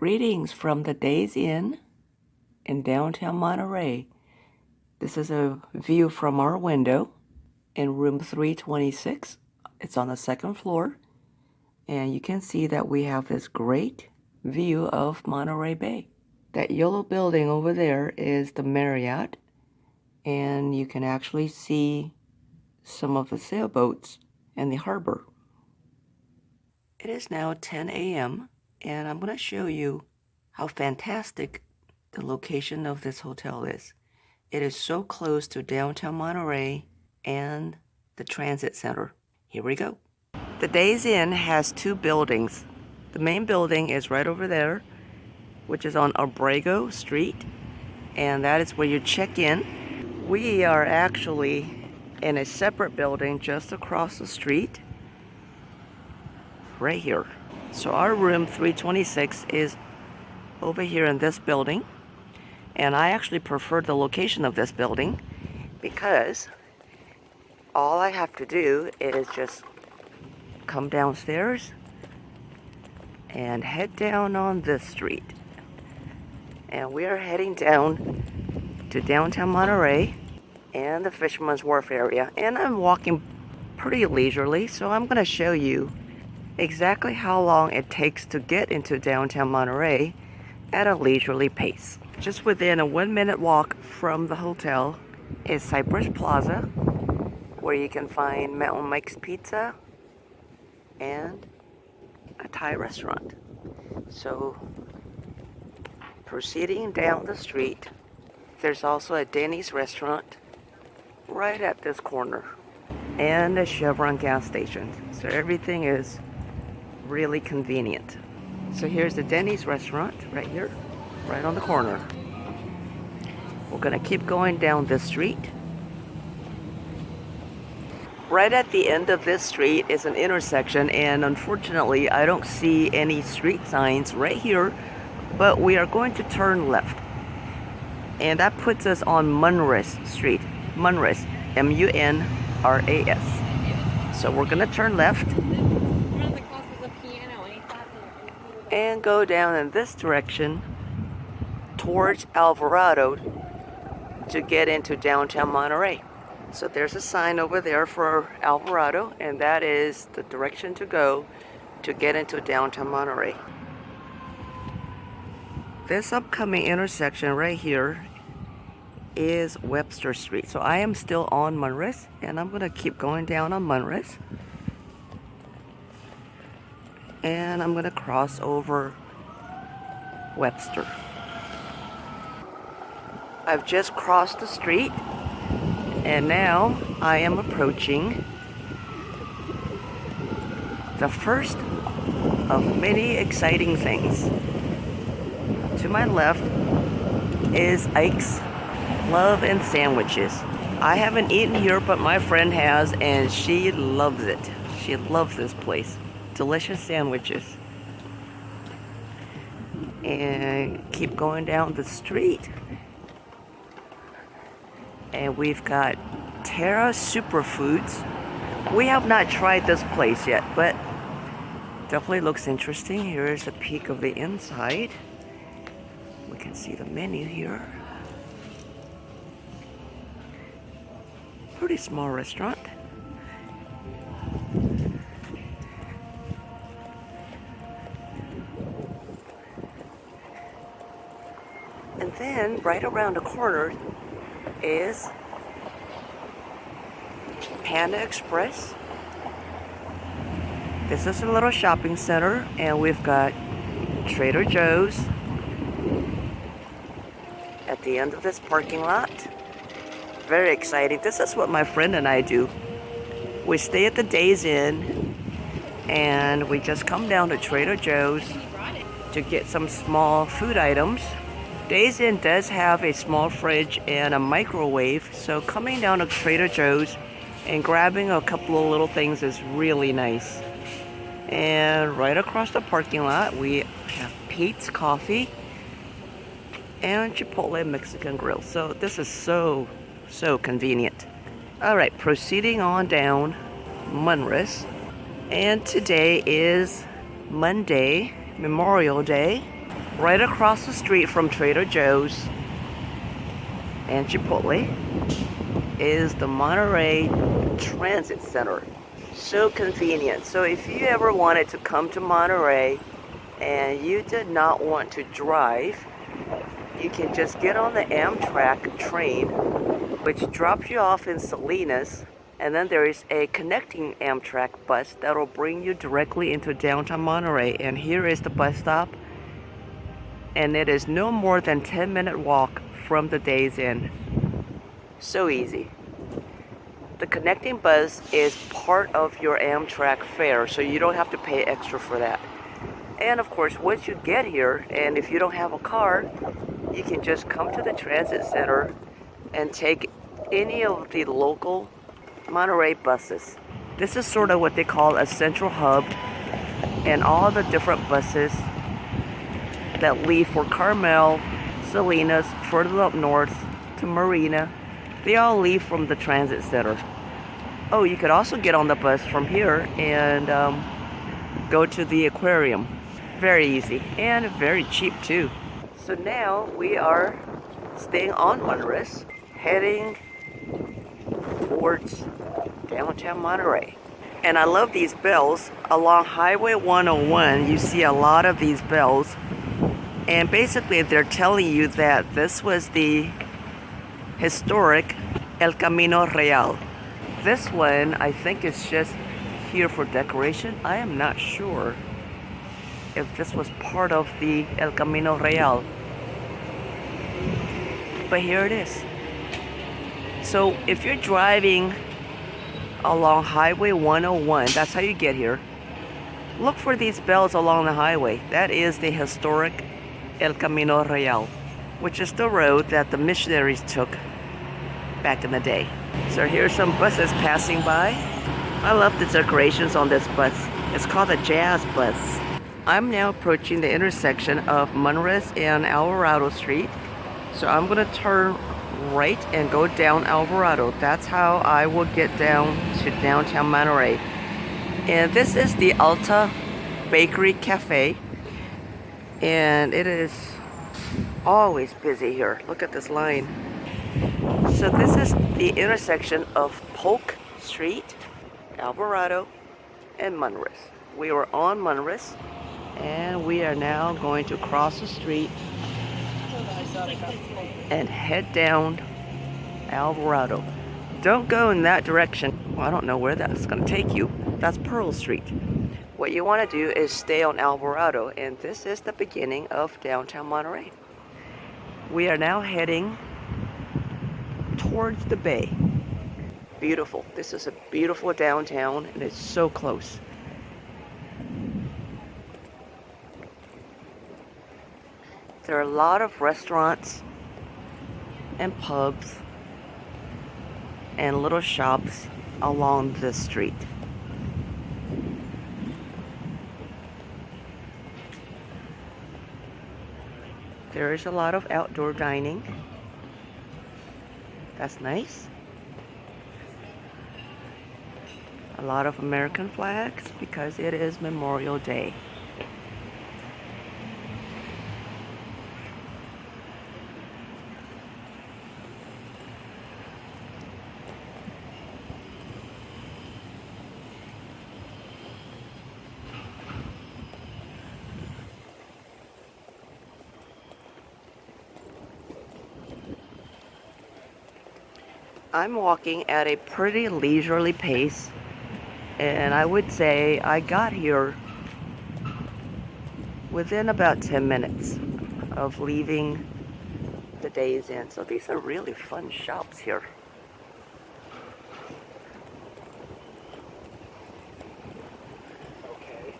Greetings from the Days Inn in Downtown Monterey. This is a view from our window in room 326. It's on the second floor, and you can see that we have this great view of Monterey Bay. That yellow building over there is the Marriott, and you can actually see some of the sailboats and the harbor. It is now 10 a.m. and I'm going to show you how fantastic the location of this hotel is. It is so close to Downtown Monterey and the transit center. Here we go. The Days Inn has two buildings. The main building is right over there, which is on Abrego Street, and that is where you check in. We are actually in a separate building just across the street, right here. So our room 326 is over here in this building, and I actually prefer the location of this building because all I have to do is just come downstairs and head down on this street. And we are heading down to Downtown Monterey and the Fisherman's Wharf area, and I'm walking pretty leisurely, so I'm going to show you exactly how long it takes to get into Downtown Monterey at a leisurely pace. Just within a 1-minute walk from the hotel is Cypress Plaza, where you can find Mountain Mike's Pizza and a Thai restaurant. So proceeding down the street, there's also a Denny's restaurant right at this corner and a Chevron gas station. So everything is really convenient. So here's the Denny's restaurant right here, right on the corner. We're gonna keep going down this street. Right at the end of this street is an intersection, and unfortunately I don't see any street signs right here, but we are going to turn left. And that puts us on Munras Street. Munras, M-U-N-R-A-S. So we're gonna turn left and go down in this direction towards Alvarado to get into Downtown Monterey. So there's a sign over there for Alvarado, and that is the direction to go to get into Downtown Monterey. This upcoming intersection right here is Webster Street. So I am still on Munras, and I'm gonna keep going down on Munras. And I'm gonna cross over Webster. I've just crossed the street, and now I am approaching the first of many exciting things. To my left is Ike's Love and Sandwiches. I haven't eaten here, but my friend has, and she loves it. She loves this place. Delicious sandwiches. And keep going down the street, and we've got Terra Superfoods. We have not tried this place yet, but definitely looks interesting. Here is a peek of the inside. We can see the menu here. Pretty small restaurant. And then right around the corner is Panda Express. This is a little shopping center, and we've got Trader Joe's at the end of this parking lot. Very exciting. This is what my friend and I do. We stay at the Days Inn, and we just come down to Trader Joe's to get some small food items. Days Inn does have a small fridge and a microwave, so coming down to Trader Joe's and grabbing a couple of little things is really nice. And right across the parking lot, we have Pete's Coffee and Chipotle Mexican Grill. So this is so convenient. All right, proceeding on down Munras. And today is Monday, Memorial Day. Right across the street from Trader Joe's and Chipotle is the Monterey Transit Center. So convenient. So if you ever wanted to come to Monterey and you did not want to drive, you can just get on the Amtrak train, which drops you off in Salinas, and then there is a connecting Amtrak bus that will bring you directly into downtown Monterey. And here is the bus stop, and it is no more than 10-minute walk from the Days Inn. So easy. The connecting bus is part of your Amtrak fare, so you don't have to pay extra for that. And of course, once you get here, and if you don't have a car, you can just come to the transit center and take any of the local Monterey buses. This is sort of what they call a central hub, and all the different buses that leave for Carmel, Salinas, further up north to Marina, they all leave from the transit center. Oh, you could also get on the bus from here and go to the aquarium. Very easy and very cheap too. So now we are staying on Monterey, heading towards downtown Monterey. And I love these bells. Along Highway 101, you see a lot of these bells. And basically they're telling you that this was the historic El Camino Real. This one, I think it's just here for decoration. I am not sure if this was part of the El Camino Real. But here it is. So if you're driving along Highway 101, that's how you get here. Look for these bells along the highway. That is the historic El Camino Real, which is the road that the missionaries took back in the day. So here's some buses passing by. I love the decorations on this bus. It's called a jazz bus. I'm now approaching the intersection of Monterey and Alvarado Street. So I'm gonna turn right and go down Alvarado. That's how I will get down to downtown Monterey. And this is the Alta Bakery Cafe. And it is always busy here. Look at this line. So this is the intersection of Polk Street, Alvarado, and Monterey. We were on Monterey, and we are now going to cross the street and head down Alvarado. Don't go in that direction. Well, I don't know where that's going to take you. That's Pearl Street. What you want to do is stay on Alvarado, and this is the beginning of downtown Monterey. We are now heading towards the bay. Beautiful. This is a beautiful downtown, and it's so close. There are a lot of restaurants and pubs and little shops along this street. There is a lot of outdoor dining. That's nice. A lot of American flags because it is Memorial Day. I'm walking at a pretty leisurely pace, and I would say I got here within about 10 minutes of leaving the Days Inn. So these are really fun shops here. Okay.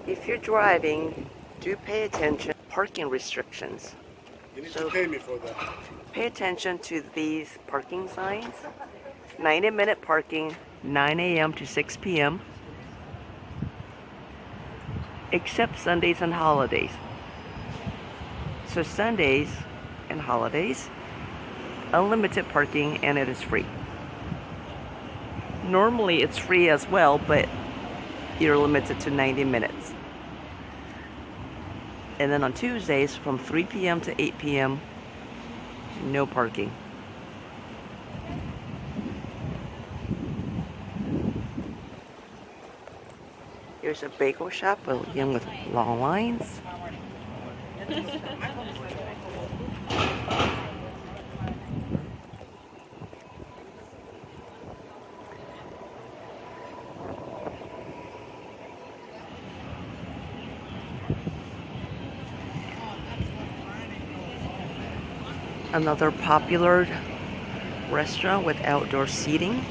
If you're driving, do pay attention to parking restrictions. You need to pay me for that. Pay attention to these parking signs. 90-minute parking, 9 a.m. to 6 p.m. except Sundays and holidays. So Sundays and holidays, unlimited parking, and it is free. Normally it's free as well, but you're limited to 90 minutes. And then on Tuesdays from 3 p.m. to 8 p.m., no parking. Here's a bagel shop, again with long lines. Another popular restaurant with outdoor seating.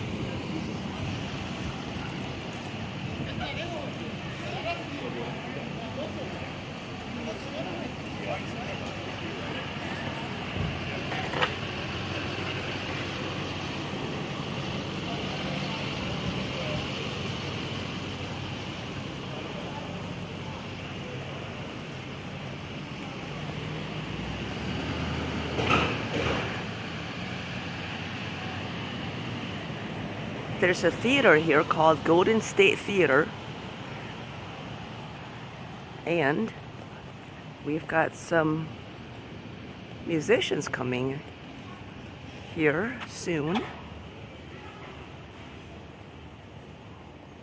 There's a theater here called Golden State Theater, and we've got some musicians coming here soon.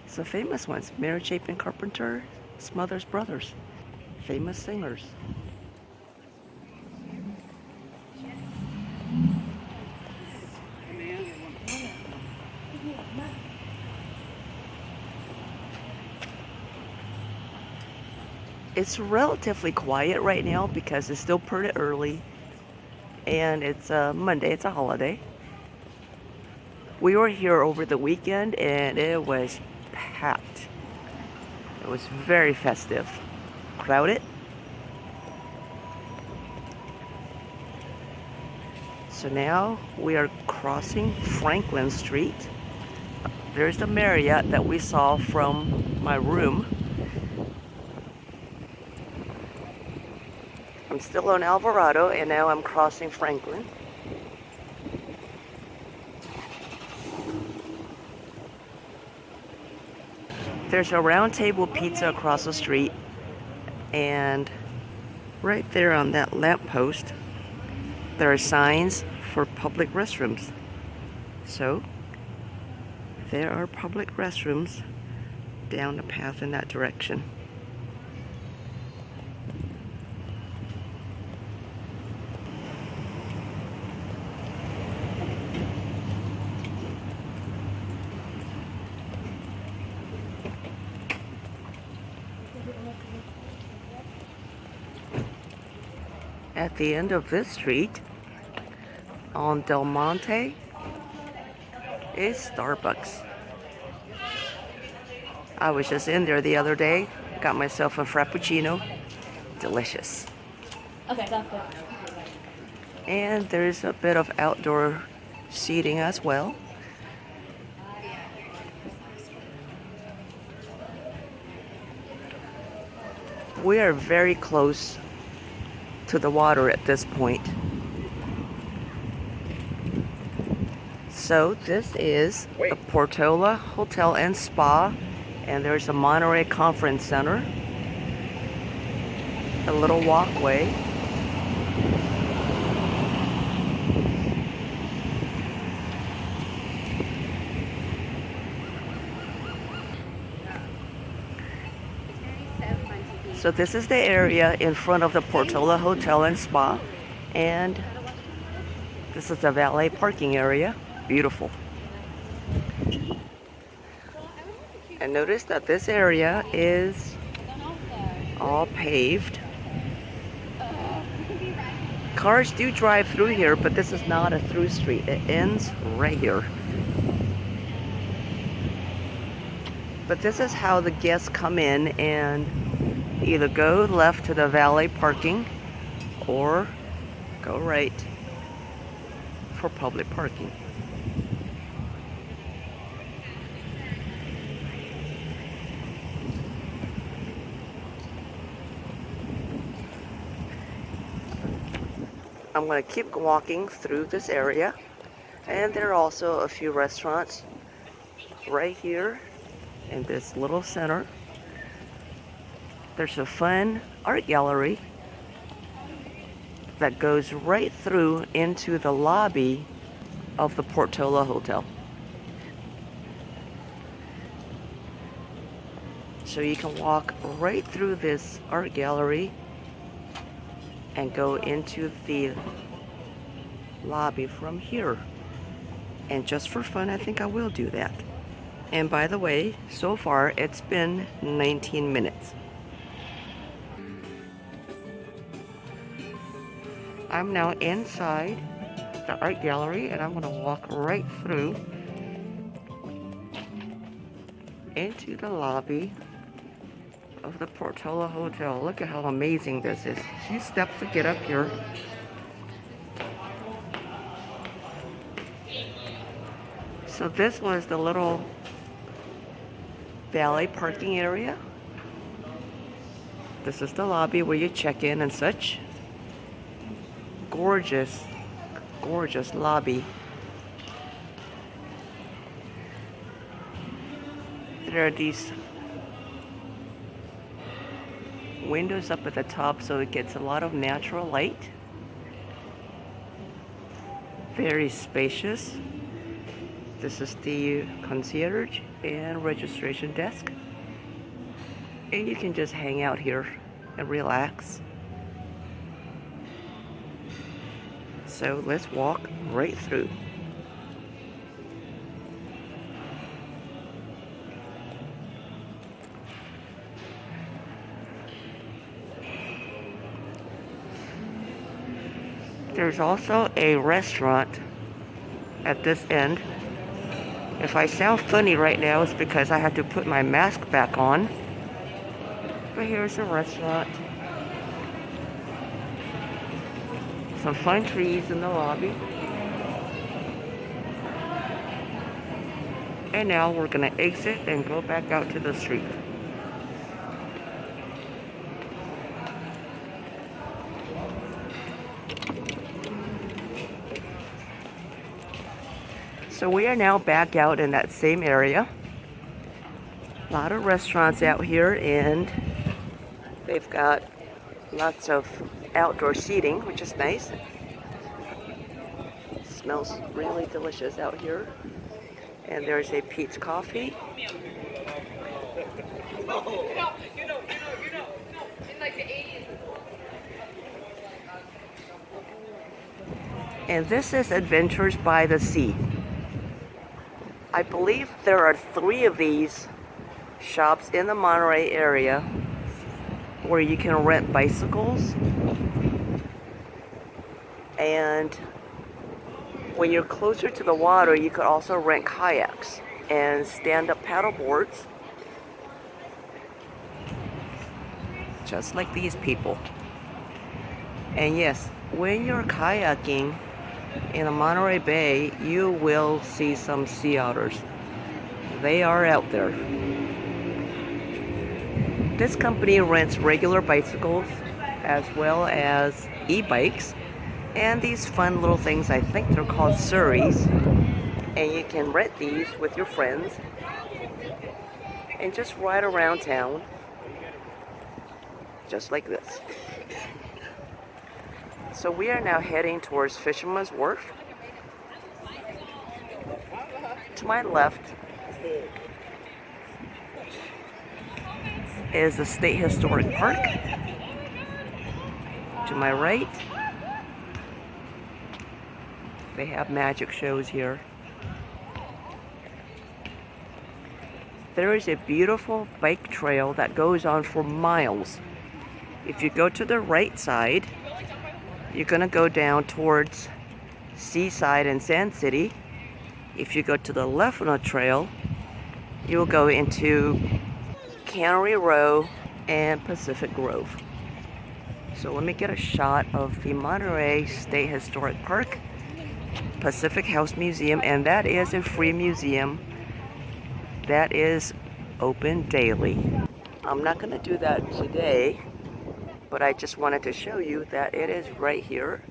Some famous ones: Mary Chapin Carpenter, Smothers Brothers, famous singers. It's relatively quiet right now because it's still pretty early and it's Monday, it's a holiday. We were here over the weekend and it was packed. It was very festive, crowded. So now we are crossing Franklin Street. There's the Marriott that we saw from my room. I'm still on Alvarado and now I'm crossing Franklin. There's a Round Table Pizza across the street, and right there on that lamppost there are signs for public restrooms. So there are public restrooms down the path in that direction. At the end of this street, on Del Monte, is Starbucks. I was just in there the other day, got myself a Frappuccino. Delicious. Okay, that's good. And there's a bit of outdoor seating as well. We are very close to the water at this point. So this is the Portola Hotel and Spa, and there's a Monterey Conference Center, a little walkway. So this is the area in front of the Portola Hotel and Spa, and this is the valet parking area. Beautiful. And notice that this area is all paved. Cars do drive through here, but this is not a through street. It ends right here. But this is how the guests come in and either go left to the valet parking or go right for public parking. I'm going to keep walking through this area, and there are also a few restaurants right here in this little center. There's a fun art gallery that goes right through into the lobby of the Portola Hotel. So you can walk right through this art gallery and go into the lobby from here. And just for fun, I think I will do that. And by the way, so far it's been 19 minutes. I'm now inside the art gallery and I'm gonna walk right through into the lobby of the Portola Hotel. Look at how amazing this is. A few steps to get up here. So this was the little valet parking area. This is the lobby where you check in and such. Gorgeous, gorgeous lobby. There are these windows up at the top so it gets a lot of natural light. Very spacious. This is the concierge and registration desk. And you can just hang out here and relax. So let's walk right through. There's also a restaurant at this end. If I sound funny right now, it's because I had to put my mask back on. But here's a restaurant. Some fun trees in the lobby. And now we're gonna exit and go back out to the street. So we are now back out in that same area. A lot of restaurants out here, and they've got lots of outdoor seating, which is nice. Smells really delicious out here. And there's a Pete's Coffee. And this is Adventures by the Sea. I believe there are 3 of these shops in the Monterey area where you can rent bicycles. And when you're closer to the water, you could also rent kayaks and stand-up paddle boards. Just like these people. And yes, when you're kayaking in the Monterey Bay, you will see some sea otters. They are out there. This company rents regular bicycles as well as e-bikes and these fun little things. I think they're called surreys, and you can rent these with your friends and just ride around town just like this. So we are now heading towards Fisherman's Wharf. To my left is the State Historic Park. To my right, they have magic shows here. There is a beautiful bike trail that goes on for miles. If you go to the right side, you're gonna go down towards Seaside and Sand City. If you go to the left on the trail, you'll go into Cannery Row and Pacific Grove. So let me get a shot of the Monterey State Historic Park, Pacific House Museum, and that is a free museum that is open daily. I'm not gonna do that today, but I just wanted to show you that it is right here,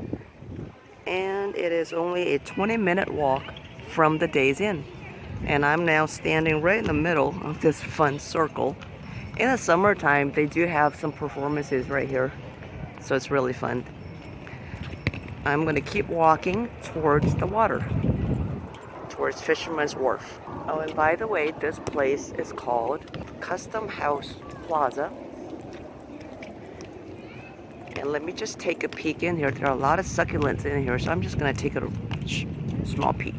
and it is only a 20-minute walk from the Days Inn. And I'm now standing right in the middle of this fun circle. In the summertime, they do have some performances right here, so it's really fun. I'm going to keep walking towards the water, towards Fisherman's Wharf. Oh, and by the way, this place is called Custom House Plaza. And let me just take a peek in here. There are a lot of succulents in here, so I'm just going to take a small peek.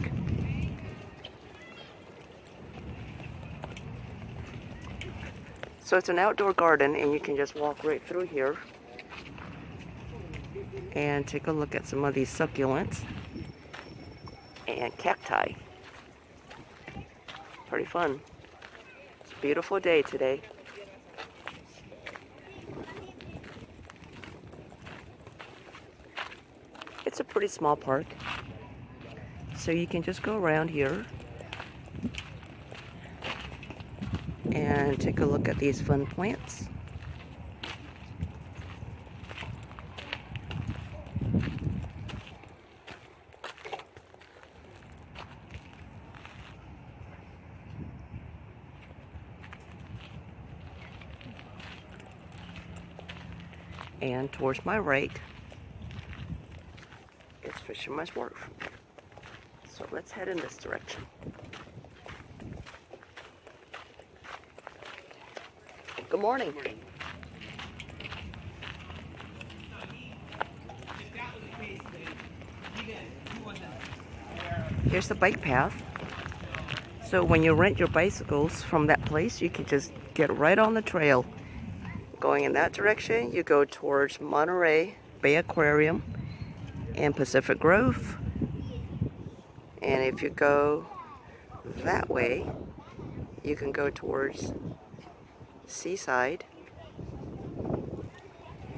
So it's an outdoor garden, and you can just walk right through here and take a look at some of these succulents and cacti. Pretty fun. It's a beautiful day today. It's a pretty small park, so you can just go around here and take a look at these fun plants. And towards my right is Fisherman's Wharf. So let's head in this direction. Good morning. Good morning. Here's the bike path. So when you rent your bicycles from that place, you can just get right on the trail. Going in that direction, you go towards Monterey Bay Aquarium and Pacific Grove. And if you go that way, you can go towards Seaside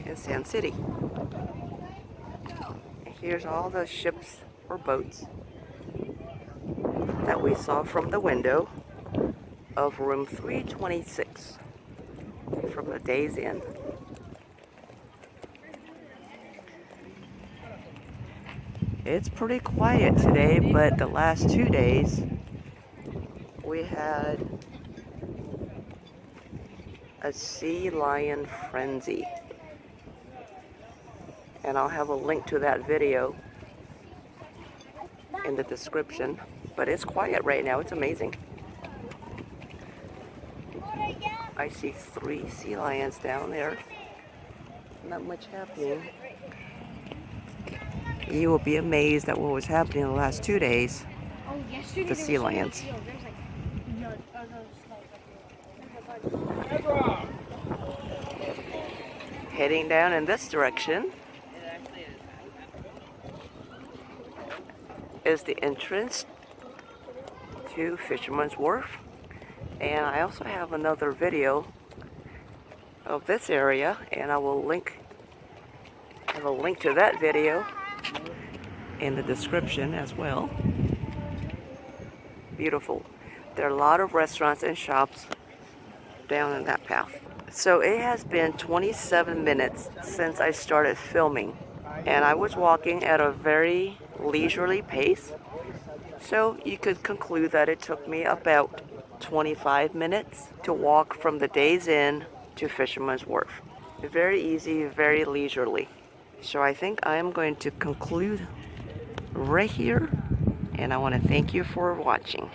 and Sand City. Here's all the ships or boats that we saw from the window of room 326 from the Days Inn. It's pretty quiet today, but the last 2 days we had a sea lion frenzy. And I'll have a link to that video in the description. But it's quiet right now. It's amazing. I see 3 sea lions down there. Not much happening. You will be amazed at what was happening in the last 2 days. The sea lions. Heading down in this direction is the entrance to Fisherman's Wharf. And I also have another video of this area, and I will have a link to that video in the description as well. Beautiful. There are a lot of restaurants and shops down in that path. So it has been 27 minutes since I started filming, and I was walking at a very leisurely pace. So you could conclude that it took me about 25 minutes to walk from the Days Inn to Fisherman's Wharf. Very easy, very leisurely. So I think I am going to conclude right here, and I want to thank you for watching.